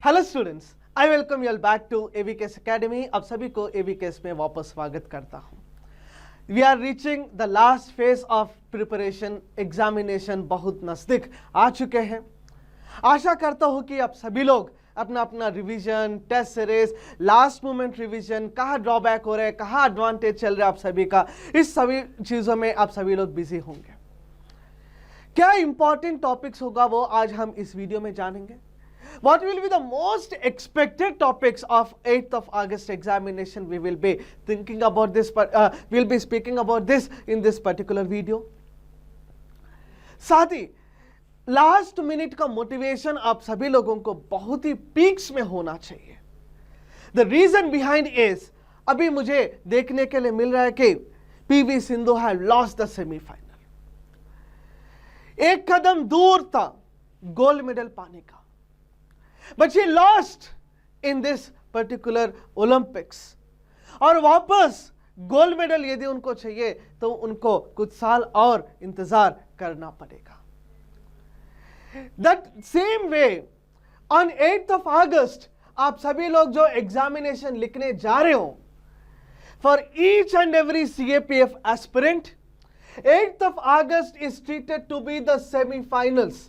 Hello students, I welcome you all back to AVKS academy. आप सभी को AVKS में वापस स्वागत करता हूं। We are reaching the last phase of preparation. Examination बहुत नजदीक आ चुके हैं। आशा करता हूं कि आप सभी लोग अपना अपना revision, test series, last moment revision, कहाँ ड्रॉबैक हो रहे हैं, कहाँ एडवांटेज चल रहा है आप सभी का, इस सभी चीज़ों में आप सभी लोग बिजी होंगे। क्या इंपॉर्टेंट टॉपिक्स होगा वो आज हम इस वीडियो में जानेंगे। What will be the most expected topics of 8th of August examination? We will be thinking about this, we'll be speaking about this in this particular video. साथ ही लास्ट मिनट का motivation आप सभी लोगों को बहुत ही peaks में होना चाहिए। द रीजन बिहाइंड इज, अभी मुझे देखने के लिए मिल रहा है कि PV Sindhu have lost the semifinal. एक कदम दूर था गोल्ड मेडल पाने का, but she lost in this particular Olympics। और वापस गोल्ड मेडल यदि उनको चाहिए तो उनको कुछ साल और इंतजार करना पड़ेगा। That same way on 8th of August आप सभी लोग जो एग्जामिनेशन लिखने जा रहे हो, for each and every CAPF aspirant 8th of August is treated to be the semi-finals।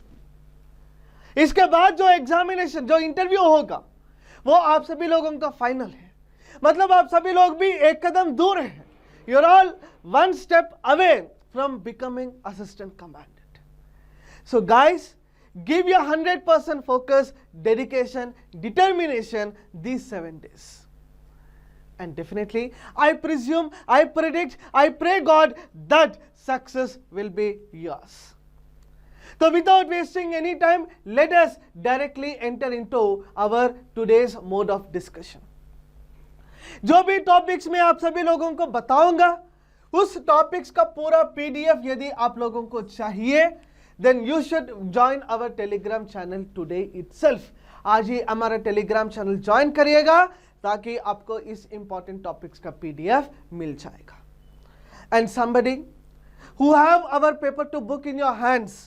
इसके बाद जो एग्जामिनेशन, जो इंटरव्यू होगा वो आप सभी लोगों का फाइनल है। मतलब आप सभी लोग भी एक कदम दूर हैं। You are all one step away from becoming assistant commandant. So guys, give your 100% focus, dedication, determination these 7 days, and definitely I presume, I predict, I pray God that success will be yours। So without wasting any time, let us directly enter into our today's mode of discussion। जो भी topics मैं आप सभी लोगों को बताऊंगा, उस topics का पूरा पीडीएफ यदि आप लोगों को चाहिए, then you should join our Telegram channel today itself। आज ही हमारा टेलीग्राम चैनल ज्वाइन करिएगा ताकि आपको इस इंपॉर्टेंट टॉपिक्स का पीडीएफ मिल जाएगा। And somebody who have our paper to book in your hands,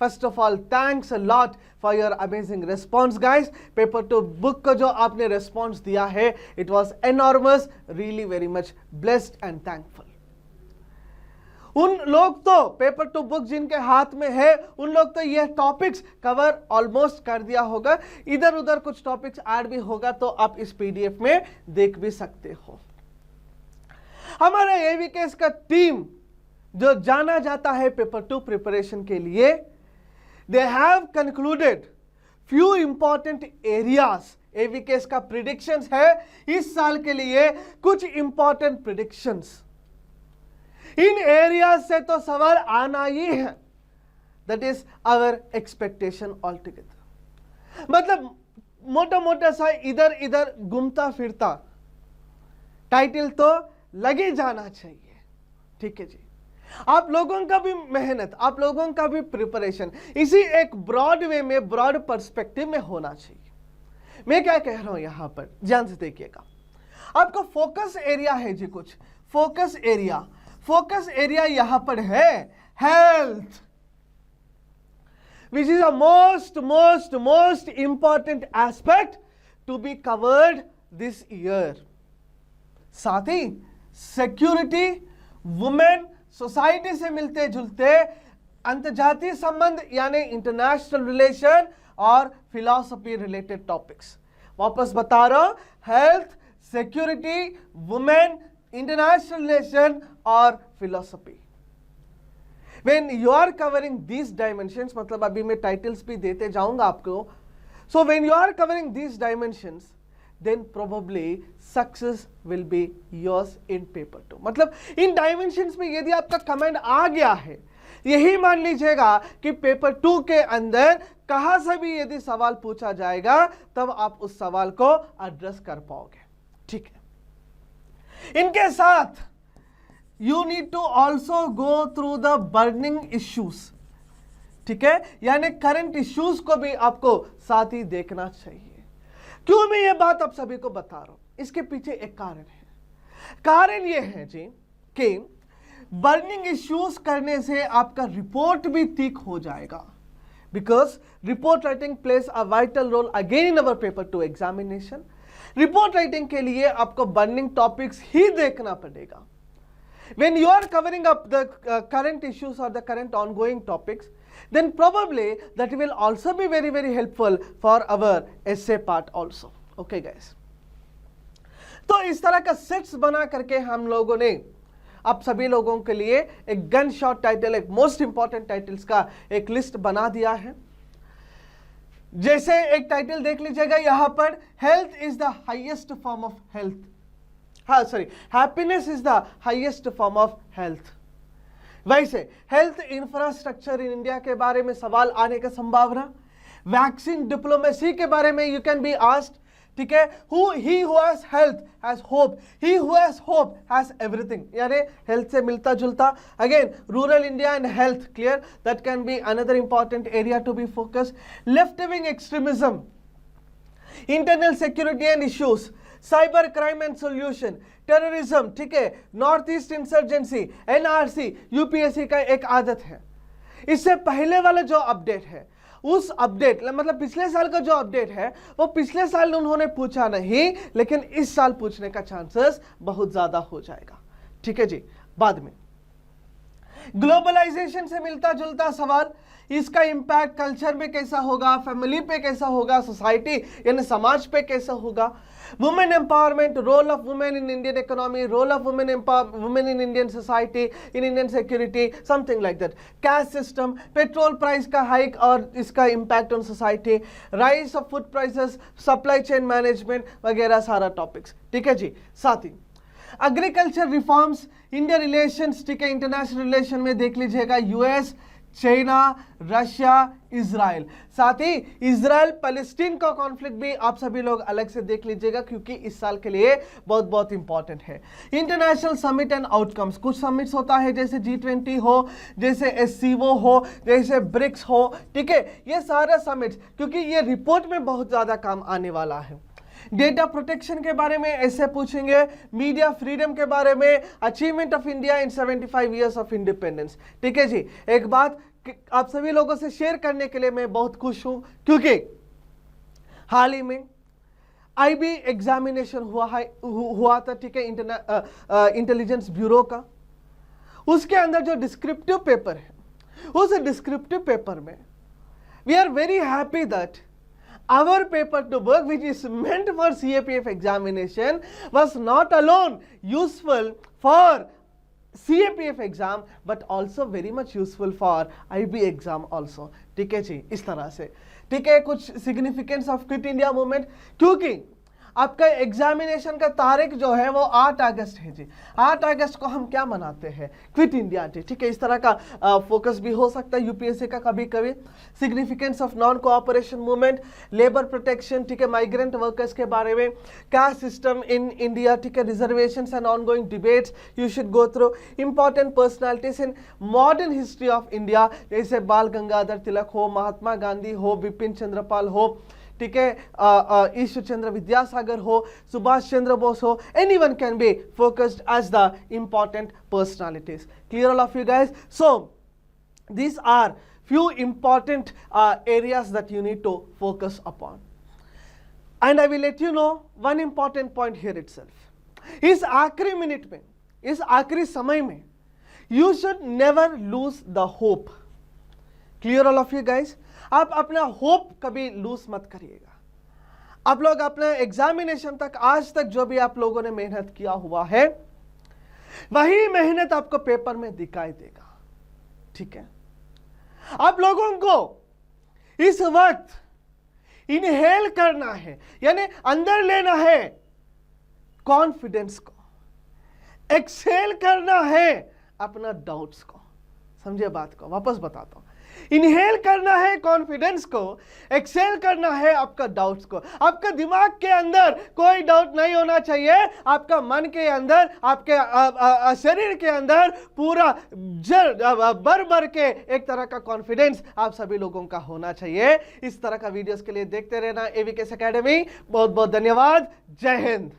first of all thanks a lot for your amazing response guys. Paper two book का जो आपने response दिया है, it was enormous, really very much blessed and thankful. उन लोग तो paper two book जिनके हाथ में है, उन लोग तो ये टॉपिक्स कवर ऑलमोस्ट कर दिया होगा। इधर उधर कुछ टॉपिक्स ऐड भी होगा तो आप इस पीडीएफ में देख भी सकते हो। हमारा एवीकेएस का टीम जो जाना जाता है पेपर टू प्रिपरेशन के लिए, they have concluded few important areas। एवीकेएस का प्रिडिक्शंस है इस साल के लिए, कुछ इंपॉर्टेंट प्रिडिक्शंस। इन एरियाज से तो सवाल आना ही है। That is our expectation all together. मतलब मोटा मोटा सा इधर इधर घूमता फिरता टाइटल तो लगे जाना चाहिए। ठीक है जी, आप लोगों का भी मेहनत, आप लोगों का भी प्रिपरेशन इसी एक ब्रॉड वे में, ब्रॉड पर्सपेक्टिव में होना चाहिए। मैं क्या कह रहा हूं यहां पर, ध्यान से देखिएगा। आपका फोकस एरिया है जी, कुछ फोकस एरिया यहां पर है health, which is the most important aspect to be covered this year. साथ ही सिक्योरिटी, वुमेन, सोसाइटी से मिलते जुलते अंतर्जातीय संबंध यानी इंटरनेशनल रिलेशन और फिलॉसफी रिलेटेड टॉपिक्स। वापस बता रहा हूं, health, security, women, international relation और philosophy. When you are covering these dimensions, मतलब अभी मैं टाइटल्स भी देते जाऊंगा आपको। So when you are covering these dimensions, then probably success will be yours in paper 2। मतलब इन डायमेंशंस में यदि आपका कमेंट आ गया है, यही मान लीजिएगा कि पेपर 2 के अंदर कहां से भी यदि सवाल पूछा जाएगा तब आप उस सवाल को एड्रेस कर पाओगे। ठीक है, इनके साथ you need to also go through the burning issues। ठीक है, यानी करंट इश्यूज को भी आपको साथ ही देखना चाहिए। क्यों मैं ये बात आप सभी को बता रहा हूं, इसके पीछे एक कारण है। कारण ये है जी कि बर्निंग इश्यूज करने से आपका रिपोर्ट भी ठीक हो जाएगा। because report writing plays a vital role again in our paper 2 examination. Report writing के लिए आपको बर्निंग टॉपिक्स ही देखना पड़ेगा. When you are covering up the current issues or the current ongoing topics, then probably that will also be very very helpful for our essay part also. Okay guys. तो इस तरह का sets बना करके हम लोगों ने आप सभी लोगों के लिए एक गन शॉट टाइटल, एक मोस्ट इंपॉर्टेंट टाइटल्स का एक लिस्ट बना दिया है. जैसे एक टाइटल देख लीजिएगा यहां पर, health is the highest form of health, हाँ sorry, happiness is the highest form of health. वैसे हेल्थ इंफ्रास्ट्रक्चर इन इंडिया के बारे में सवाल आने का संभावना, वैक्सीन डिप्लोमेसी के बारे में यू कैन बी आस्क्ड. ठीक है, he who has health has hope, he who has hope has everything. यानी हेल्थ से मिलता जुलता. Again rural India and health, clear, that can be another important area to be focus. Left wing extremism, internal security and issues, cyber crime and solution, terrorism. ठीक है, north east insurgency, NRC, UPSC का एक आदत है. इससे पहले वाला जो अपडेट है, उस अपडेट मतलब पिछले साल का जो अपडेट है वो पिछले साल उन्होंने पूछा नहीं, लेकिन इस साल पूछने का चांसेस बहुत ज्यादा हो जाएगा. ठीक है जी. बाद में ग्लोबलाइजेशन से मिलता जुलता सवाल, इसका इंपैक्ट कल्चर पे कैसा होगा, फैमिली पे कैसा होगा, सोसाइटी यानी समाज पे कैसा होगा. Women empowerment, role of women in Indian economy, role of women in Indian society, in Indian security, something like that. Caste system, petrol price का हाइक और इसका impact on society, rise of food prices, supply chain management वगैरह सारा topics. ठीक है जी. साथ ही एग्रीकल्चर रिफॉर्म्स, इंडिया रिलेशंस. ठीक है, इंटरनेशनल रिलेशन में देख लीजिएगा यूएस, चाइना, रशिया, इजराइल. साथ ही इजराइल पैलेस्टीन का कॉन्फ्लिक्ट भी आप सभी लोग अलग से देख लीजिएगा क्योंकि इस साल के लिए बहुत बहुत इंपॉर्टेंट है. इंटरनेशनल समिट एंड आउटकम्स, कुछ समिट्स होता है जैसे G20 हो, जैसे SCO हो, जैसे ब्रिक्स हो. ठीक है, ये सारे समिट्स क्योंकि ये रिपोर्ट में बहुत ज्यादा काम आने वाला है. डेटा प्रोटेक्शन के बारे में ऐसे पूछेंगे, मीडिया फ्रीडम के बारे में, achievement of India in 75 years of independence. ठीक है जी. एक बात आप सभी लोगों से शेयर करने के लिए मैं बहुत खुश हूं क्योंकि हाल ही में IB एग्जामिनेशन हुआ था. ठीक है, इंटेलिजेंस ब्यूरो का. उसके अंदर जो डिस्क्रिप्टिव पेपर है, उस डिस्क्रिप्टिव पेपर में we are very happy that our paper to work which is meant for CAPF examination was not alone useful for CAPF exam but also very much useful for IB exam also. ठीक है जी. इस तरह से ठीक है, कुछ significance of quit India movement, क्योंकि आपका एग्जामिनेशन का तारीख जो है वो 8 अगस्त है जी. 8 अगस्त को हम क्या मनाते हैं, क्विट इंडिया डे. ठीक है, इस तरह का फोकस भी हो सकता है यूपीएससी का कभी कभी. Significance of non cooperation movement, labour protection. ठीक है, माइग्रेंट वर्कर्स के बारे में, कास्ट सिस्टम इन इंडिया. ठीक है, reservations and ongoing debates you should go through. Important personalities in modern history of India जैसे बाल गंगाधर तिलक हो, महात्मा गांधी हो, बिपिन चंद्रपाल हो. ठीक है, ईश्वर चंद्र विद्यासागर हो, सुभाष चंद्र बोस हो, anyone can be focused as the important personalities. Clear all of you guys? So these are few important areas that you need to focus upon. And I will let you know one important point here itself. इस आखिरी minute में, इस आखिरी समय में you should never lose the hope. Clear all of you guys? आप अपना hope कभी लूज मत करिएगा. आप लोग अपने एग्जामिनेशन तक, आज तक जो भी आप लोगों ने मेहनत किया हुआ है वही मेहनत आपको पेपर में दिखाई देगा. ठीक है, आप लोगों को इस वक्त इनहेल करना है, यानी अंदर लेना है कॉन्फिडेंस को, एक्सेल करना है अपना डाउट्स को. समझिए बात को, वापस बताता हूं. इनहेल करना है कॉन्फिडेंस को, एक्सेल करना है आपका डाउट्स को. आपका दिमाग के अंदर कोई डाउट नहीं होना चाहिए. आपका मन के अंदर, आपके शरीर के अंदर पूरा भर भर के एक तरह का कॉन्फिडेंस आप सभी लोगों का होना चाहिए. इस तरह का वीडियोस के लिए देखते रहना AVKS एकेडमी. बहुत बहुत धन्यवाद. जय हिंद.